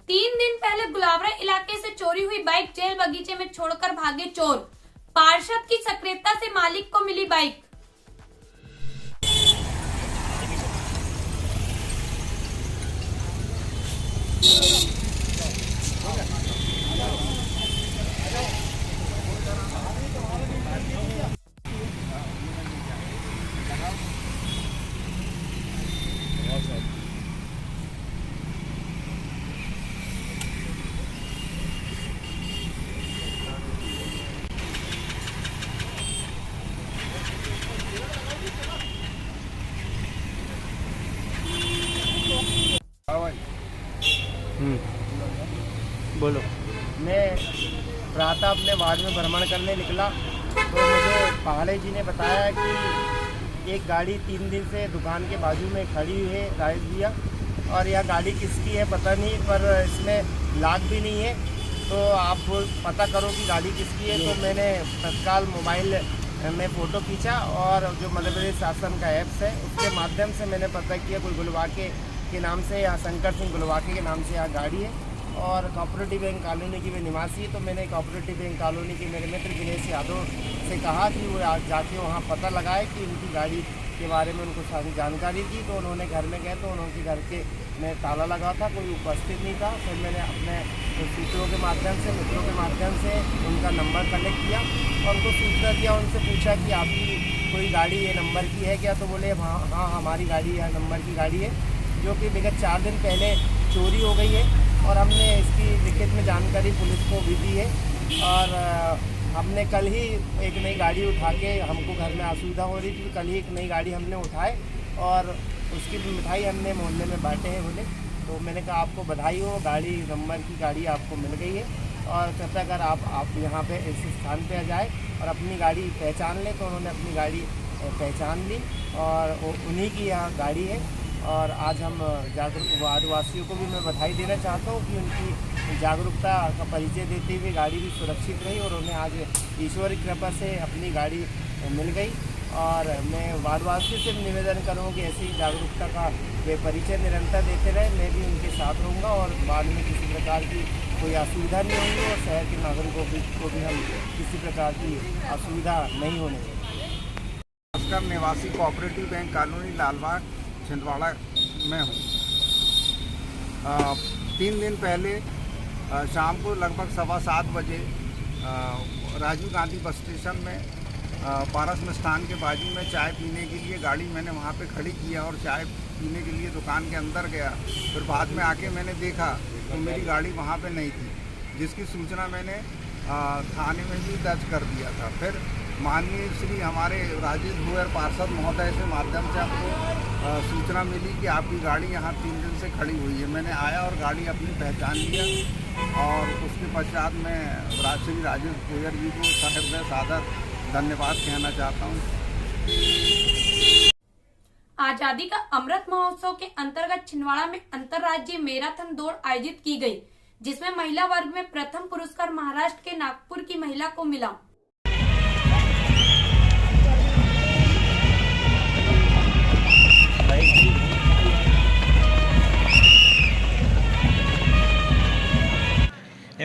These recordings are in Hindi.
3 दिन पहले गुलावरा इलाके से चोरी हुई बाइक जेल बगीचे में छोड़कर भागे चोर। पार्षद की सक्रियता से मालिक को मिली बाइक। बोलो। मैं प्रातः अपने वार्ड में भ्रमण करने निकला तो मुझे पहाड़े जी ने बताया कि एक गाड़ी 3 दिन से दुकान के बाजू में खड़ी हुई है राजेश भैया, और यह गाड़ी किसकी है पता नहीं, पर इसमें लाग भी नहीं है, तो आप पता करो कि गाड़ी किसकी है। तो मैंने तत्काल मोबाइल में फ़ोटो खींचा और जो मध्य प्रदेश शासन का ऐप्स है उसके माध्यम से मैंने पता किया कोई गुलवाके के नाम से या शंकर सिंह गुलवाके के नाम से यहाँ गाड़ी है और कोऑपरेटिव बैंक कॉलोनी की वे निवासी है। तो मैंने कोऑपरेटिव बैंक कॉलोनी के मेरे मित्र दिनेश यादव से कहा कि वो जाके वहाँ पता लगाए कि उनकी गाड़ी के बारे में उनको सारी जानकारी दी। तो उन्होंने घर में गए तो उनके घर के में ताला लगा था, कोई उपस्थित नहीं था। फिर मैंने अपने सूत्रों के माध्यम से मित्रों के माध्यम से उनका नंबर कलेक्ट किया और उनको सूचना दिया, उनसे पूछा कि आपकी कोई गाड़ी ये नंबर की है क्या? तो बोले हाँ हमारी गाड़ी है, नंबर की गाड़ी है, जो कि विगत 4 दिन पहले चोरी हो गई है। और हमने इसकी लिखित में जानकारी पुलिस को भी दी है और हमने कल ही एक नई गाड़ी उठा के, हमको घर में असुविधा हो रही थी, कल ही एक नई गाड़ी हमने उठाए और उसकी मिठाई हमने मोहल्ले में बांटे हैं बोले। तो मैंने कहा आपको बधाई हो, गाड़ी नंबर की गाड़ी आपको मिल गई है और कृपया अगर आप यहाँ पे इस स्थान पे आ जाए और अपनी गाड़ी पहचान लें। तो उन्होंने अपनी गाड़ी पहचान ली और उन्हीं की यहाँ गाड़ी है। और आज हम वार्डवासियों को भी मैं बधाई देना चाहता हूँ कि उनकी जागरूकता का परिचय देते हुए गाड़ी भी सुरक्षित रही और उन्हें आज ईश्वर की कृपा से अपनी गाड़ी मिल गई। और मैं वार्डवासियों से निवेदन करूँ कि ऐसी जागरूकता का वे परिचय निरंतर देते रहे। मैं भी उनके साथ रहूँगा और बाद में किसी प्रकार की कोई असुविधा नहीं होगी और शहर के नागरिकों को भी हम किसी प्रकार की असुविधा नहीं होने देंगे। निवासी cooperative bank colony Lalbagh Chhindwara में हूँ। 3 दिन पहले शाम को लगभग 7:15 बजे राजीव गांधी बस स्टेशन में पारस मिष्ठान के बाजू में चाय पीने के लिए गाड़ी मैंने वहाँ पे खड़ी किया और चाय पीने के लिए दुकान के अंदर गया। फिर बाद में आके मैंने देखा तो मेरी गाड़ी वहाँ पे नहीं थी, जिसकी सूचना मैंने थाने में भी दर्ज कर दिया था। फिर माननीय श्री हमारे राजेश भूयर पार्षद महोदय से माध्यम से आपको सूचना मिली कि आपकी गाड़ी यहाँ 3 दिन से खड़ी हुई है। मैंने आया और गाड़ी अपनी पहचान लिया और उसके पश्चात मैं श्री राजेश भूयर जी को सहृदय सादर धन्यवाद कहना चाहता हूँ। आजादी का अमृत महोत्सव के अंतर्गत छिंदवाड़ा में अंतर्राज्यीय मैराथन दौड़ आयोजित की गई, जिसमें महिला वर्ग में प्रथम पुरस्कार महाराष्ट्र के नागपुर की महिला को मिला।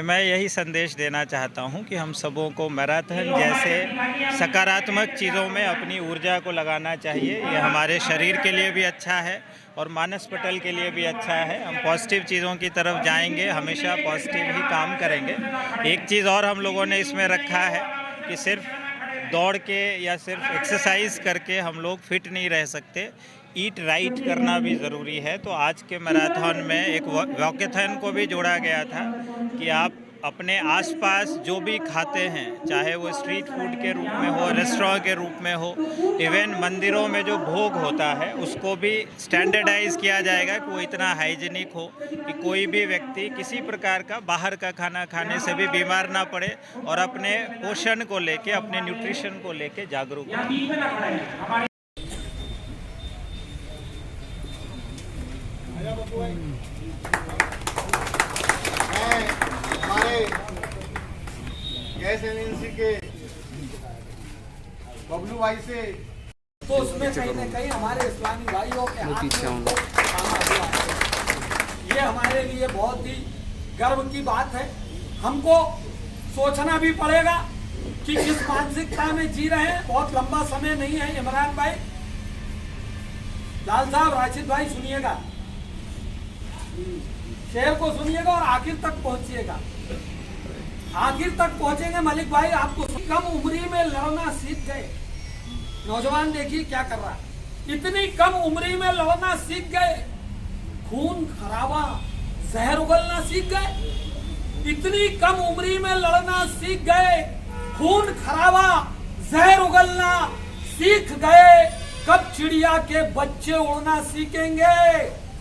मैं यही संदेश देना चाहता हूं कि हम सबों को मैराथन जैसे सकारात्मक चीज़ों में अपनी ऊर्जा को लगाना चाहिए। ये हमारे शरीर के लिए भी अच्छा है और मानस पटल के लिए भी अच्छा है। हम पॉजिटिव चीज़ों की तरफ जाएंगे, हमेशा पॉजिटिव ही काम करेंगे। एक चीज़ और हम लोगों ने इसमें रखा है कि सिर्फ दौड़ के या सिर्फ एक्सरसाइज करके हम लोग फिट नहीं रह सकते, ईट राइट करना भी ज़रूरी है। तो आज के मैराथन में एक वॉकेथन को भी जोड़ा गया था कि आप अपने आसपास जो भी खाते हैं, चाहे वो स्ट्रीट फूड के रूप में हो, रेस्टोरेंट के रूप में हो, इवन मंदिरों में जो भोग होता है उसको भी स्टैंडर्डाइज किया जाएगा कि वो इतना हाइजीनिक हो कि कोई भी व्यक्ति किसी प्रकार का बाहर का खाना खाने से भी बीमार ना पड़े और अपने पोषण को लेके, अपने न्यूट्रिशन को लेके जागरूक हो। हमारे गैस एजेंसी के बबलू भाई से तो उसमें कहीं न कहीं हमारे इस्लामी भाइयों के हाथ में ये हमारे लिए बहुत ही गर्व की बात है। हमको सोचना भी पड़ेगा कि किस मानसिकता में जी रहे हैं। बहुत लंबा समय नहीं है इमरान भाई। लाल साहब, राशिद भाई, सुनिएगा, शेर को सुनिएगा और आखिर तक पहुंचिएगा। आखिर तक पहुंचेंगे। मलिक भाई, आपको कम उम्री में लड़ना सीख गए। नौजवान देखिए क्या कर रहा है, इतनी कम उम्री में लड़ना सीख गए, खून खराबा जहर उगलना सीख गए। इतनी कम उम्री में लड़ना सीख गए, खून खराबा जहर उगलना सीख गए। कब चिड़िया के बच्चे उड़ना सीखेंगे?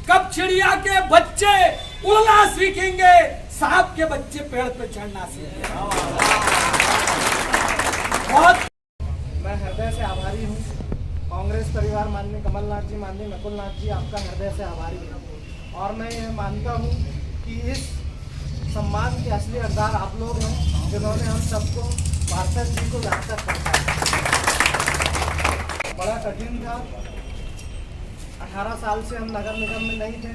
कब चिड़िया के बच्चे उड़ना सीखेंगे? सांप के बच्चे पेड़ पे चढ़ना सीखेंगे। बहुत मैं हृदय से आभारी हूँ। कांग्रेस परिवार, माननीय कमलनाथ जी, माननीय नकुलनाथ जी, आपका हृदय से आभारी हूँ। और मैं यह मानता हूँ कि इस सम्मान के असली हकदार आप लोग हैं, जिन्होंने हम सबको पार्षद जी को यहाँ तक पहुँचाया। बड़ा कठिन था। 18 साल से हम नगर निगम में नहीं थे।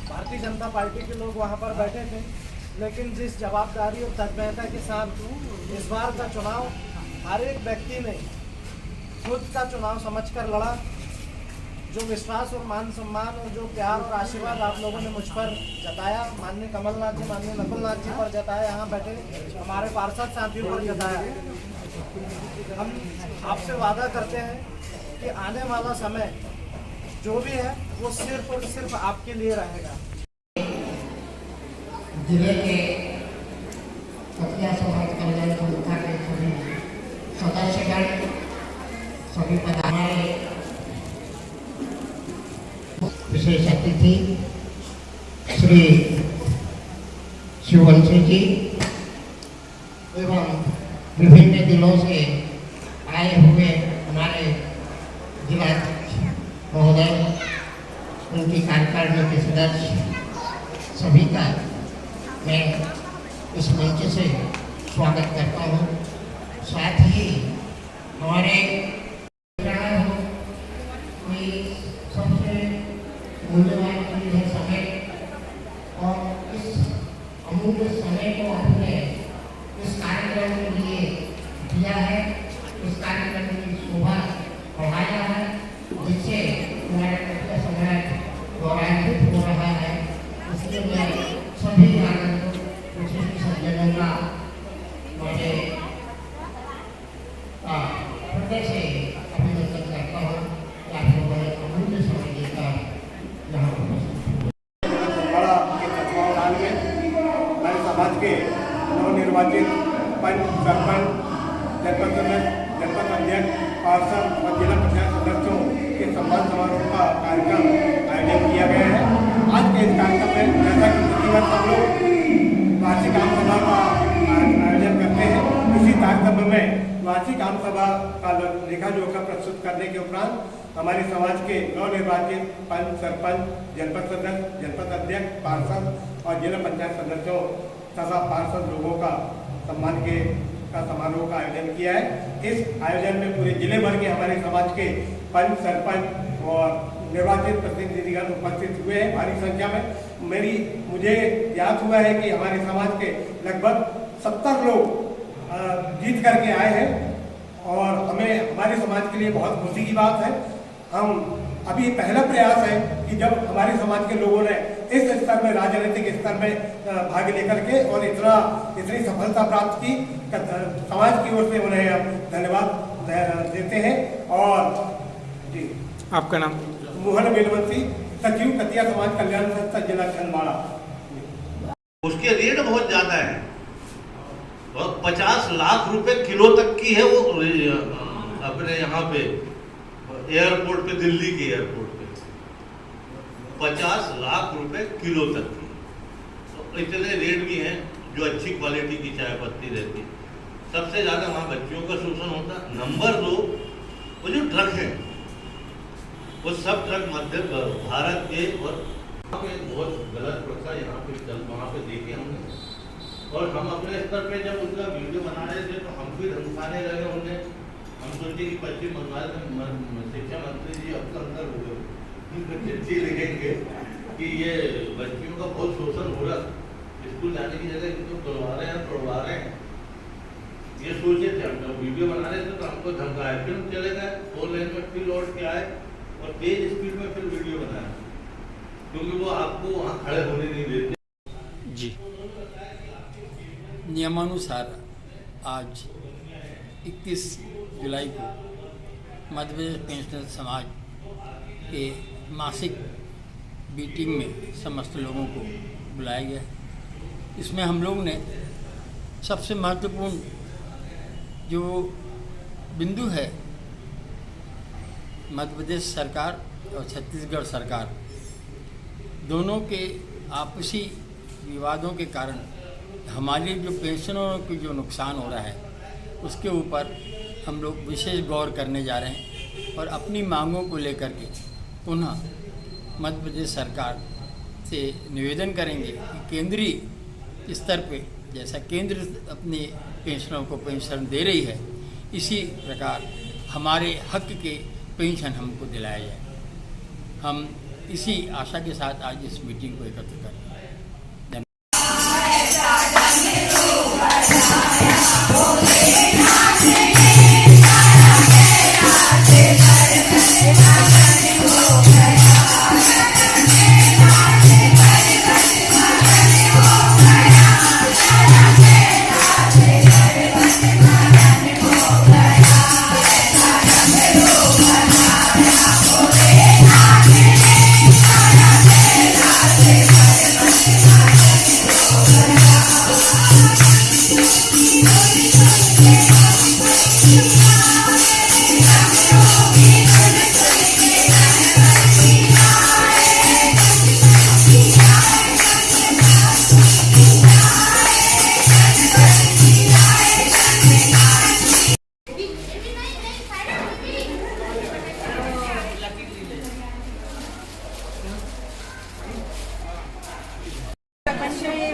भारतीय जनता पार्टी के लोग वहाँ पर बैठे थे, लेकिन जिस जवाबदारी और तत्परता के साथ इस बार का चुनाव हर एक व्यक्ति ने खुद का चुनाव समझकर लड़ा, जो विश्वास और मान सम्मान और जो प्यार और आशीर्वाद आप लोगों ने मुझ पर जताया, माननीय कमलनाथ जी, माननीय नकुलनाथ जी पर जताया, यहाँ बैठे हमारे पार्षद साथियों पर जताया। हम आपसे वादा करते हैं कि आने वाला समय जो भी है वो सिर्फ और सिर्फ आपके लिए रहेगा। जिले के कतिया समाज कल्याण संस्था के सभी सदस्यगण, सभी पदाधिकारी, विशेष अतिथि श्री शिववंशी जी एवं विभिन्न जिलों से आए हुए हमारे जिला महोदय, उनकी कार्यकारिणी के सदस्य, सभी का मैं इस मंच से स्वागत करता हूँ। साथ ही हमारे सबसे मूल्यवान चीज है समय, और इस अमूल्य समय को आपने इस कार्यक्रम के लिए दिया है, इस कार्यक्रम की शोभा बढ़ाया है, जिससे हमारा कविता सम्राट गौरवान्वित हो रहा है। इसलिए मैं सभी विशिष्ट सज्जनों का हमारे हृदय से अभिनंदन करता हूँ। आप लोगों ने अमूल्य समय देकर यहाँ बड़ा के तत्वावधान में हमारे समाज के नवनिर्वाचित पंच, सरपंच, जनपद सदस्य, जनपद अध्यक्ष, पार्षद और जिला पंचायत सदस्यों के सम्मान समारोह का कार्यक्रम आयोजन किया गया है। आज के इस कार्यक्रम में जैसा कि प्रतिवर्ष हम लोग वार्षिक आम सभा का आयोजन करते हैं, इसी कार्यक्रम में वार्षिक आम सभा का लेखा जोखा प्रस्तुत करने के उपरांत हमारे समाज के नवनिर्वाचित पंच, सरपंच, जनपद सदस्य, जनपद अध्यक्ष, पार्षद और जिला पंचायत सदस्यों तथा पार्षद लोगों का सम्मान का समारोह का आयोजन किया है। इस आयोजन में पूरे जिले भर के हमारे समाज के पंच, सरपंच और निर्वाचित प्रतिनिधिगण उपस्थित हुए हैं भारी संख्या में। मुझे याद हुआ है कि हमारे समाज के लगभग 70 लोग जीत करके आए हैं और हमें हमारे समाज के लिए बहुत खुशी की बात है। हम अभी पहला प्रयास है कि जब हमारे समाज के लोगों ने इस स्तर में, राजनीतिक स्तर में भाग लेकर के और इतनी सफलता प्राप्त की, समाज की ओर से उन्हें हम धन्यवाद देते हैं। और जी, आपका नाम? मोहन बेलवंशी, सचिव कतिया समाज कल्याण संस्था, जिला छिंदवाड़ा। उसके रेट बहुत ज्यादा है और 50 लाख रुपए किलो तक की है वो अपने यहाँ पे एयरपोर्ट पे, दिल्ली के एयरपोर्ट पे 50 लाख रुपए किलो तक की। तो इतने रेट भी हैं जो अच्छी क्वालिटी की चाय पत्ती रहती है। सबसे ज्यादा वहाँ बच्चियों का शोषण होता है। नंबर 2, वो जो ट्रक है वो सब ट्रक मध्य भारत के और बहुत गलत प्रथा यहाँ पे वहाँ पे देखे हमने। और हम अपने स्तर पे जब उनका वीडियो बना रहे थे तो हम भी धमकाने लगे उन्हें। हम सोचे कि पश्चिम बंगाल में शिक्षा मंत्री जी अब अंदर हो गए, चिट्ठी लिखेंगे कि ये बच्चियों का बहुत शोषण हो रहा, स्कूल जाने की जगह इनको तोड़वा रहे हैं, तोड़वा रहे हैं। ये सोचे थे हम लोग वीडियो बना रहे थे तो हमको धमकाए, फिर हम चले गए 4 लेन में, फिर लौट के आए और तेज स्पीड में फिर वीडियो बनाया, क्योंकि वो आपको वहाँ खड़े होने नहीं देते। जी नियमानुसार आज 21 जुलाई को मध्य प्रदेश पेंशनर समाज के मासिक मीटिंग में समस्त लोगों को बुलाया गया। इसमें हम लोग ने सबसे महत्वपूर्ण जो बिंदु है, मध्य प्रदेश सरकार और छत्तीसगढ़ सरकार दोनों के आपसी विवादों के कारण हमारी जो पेंशनों की जो नुकसान हो रहा है उसके ऊपर हम लोग विशेष गौर करने जा रहे हैं और अपनी मांगों को लेकर के पुनः मध्य प्रदेश सरकार से निवेदन करेंगे कि केंद्रीय स्तर पे जैसा केंद्र अपने पेंशनरों को पेंशन दे रही है, इसी प्रकार हमारे हक के पेंशन हमको दिलाया जाए। हम इसी आशा के साथ आज इस मीटिंग को एकत्र कर रहे हैं।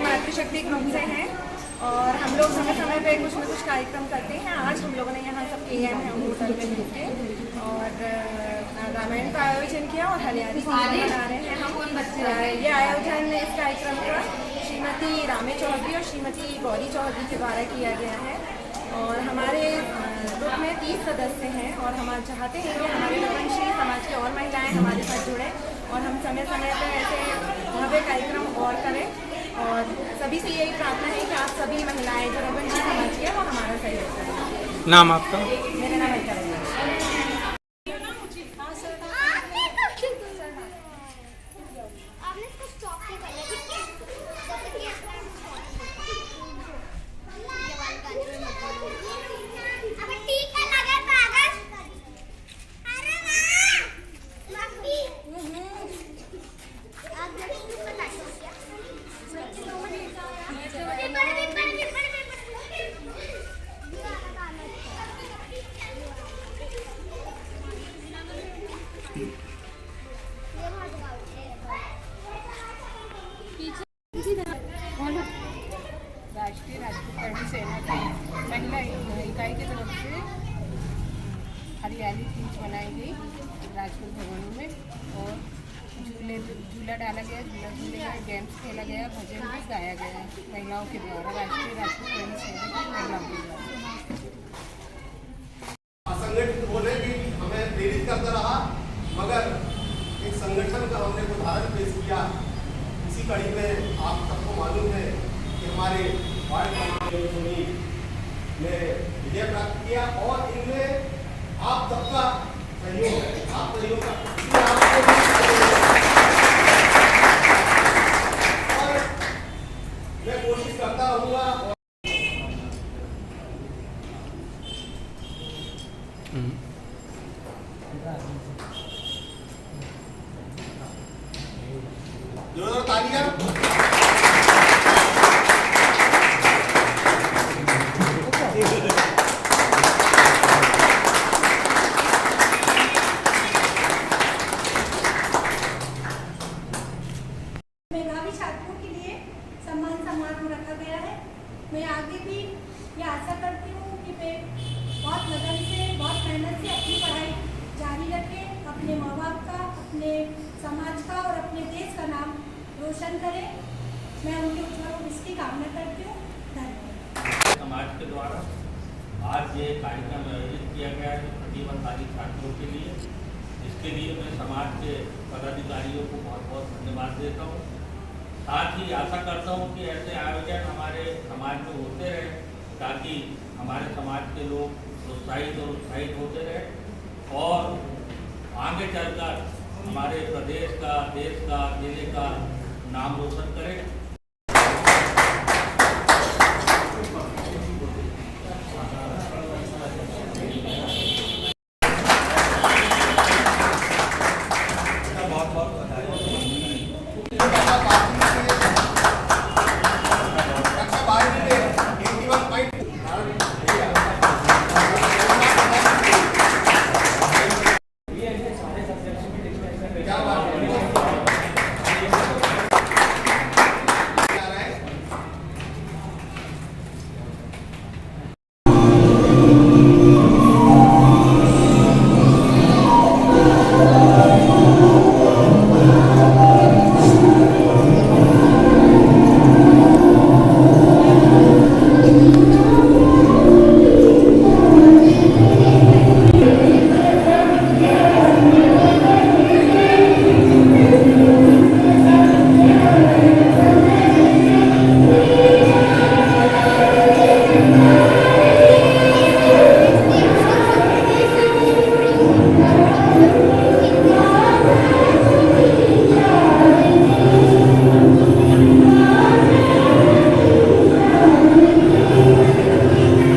मातृशक्ति ग्रुप से हैं और हम लोग समय समय पे कुछ न कुछ कार्यक्रम करते हैं। आज हम लोगों ने यहाँ सब KM है होटल में मिलके और रामायण का आयोजन किया और हरियाली मना रहे हैं हम। ये आयोजन इस कार्यक्रम का श्रीमती रामे चौधरी और श्रीमती गौरी चौधरी के द्वारा किया गया है और हमारे ग्रुप में 30 सदस्य हैं और हम चाहते हैं कि हमारे लवनश्री समाज की और महिलाएँ हमारे साथ जुड़ें और हम समय समय पर ऐसे भव्य कार्यक्रम और करें और सभी से यही प्रार्थना है कि आप सभी महिलाएं जो रघुवंशी समाज की है वो हमारा सहयोग करें। नाम आपका? मेरा नाम है राष्ट्रीय राजपूत सेना की महिला इकाई की तरफ से हरियाली तीज मनाई गई राजपूत भवनों में और झूला डाला गया, झूला झूले गए, गेम्स खेला गया, भजन भी गाया गया महिलाओं के द्वारा, राष्ट्रीय राजपूत सेना की महिलाओं के द्वारा। असंगठित होने की हमें प्रेरित करता रहा, मगर एक संगठन का हमने उदाहरण पेश किया। इसी कड़ी में आप सबको मालूम है कि हमारे वार्ड क्रमांक ने विजय प्राप्त किया और इनमें आप सबका सहयोग है, आप सहयोग का और मैं कोशिश करता रहूँगा। जोरदार तालियां। मेधावी छात्रों के लिए सम्मान समारोह रखा गया है। मैं आगे भी ये आशा करती हूँ कि वे बहुत लगन से, बहुत मेहनत से अपनी पढ़ाई जारी रखें, अपने माँ बाप का, अपने समाज का और अपने देश का नाम रोशन करें। मैं उनके उज्ज्वल भविष्य की कामना करती हूँ। धन्यवाद। समाज के द्वारा आज ये कार्यक्रम आयोजित किया गया है प्रतिभाशाली छात्रों के लिए, इसके लिए मैं समाज के पदाधिकारियों को बहुत बहुत धन्यवाद देता हूँ। साथ ही आशा करता हूँ कि ऐसे आयोजन हमारे समाज में होते रहे, ताकि हमारे समाज के लोग प्रोत्साहित और उत्साहित होते रहे और आगे चलकर हमारे प्रदेश का, देश का, जिले का नाम रोशन करें।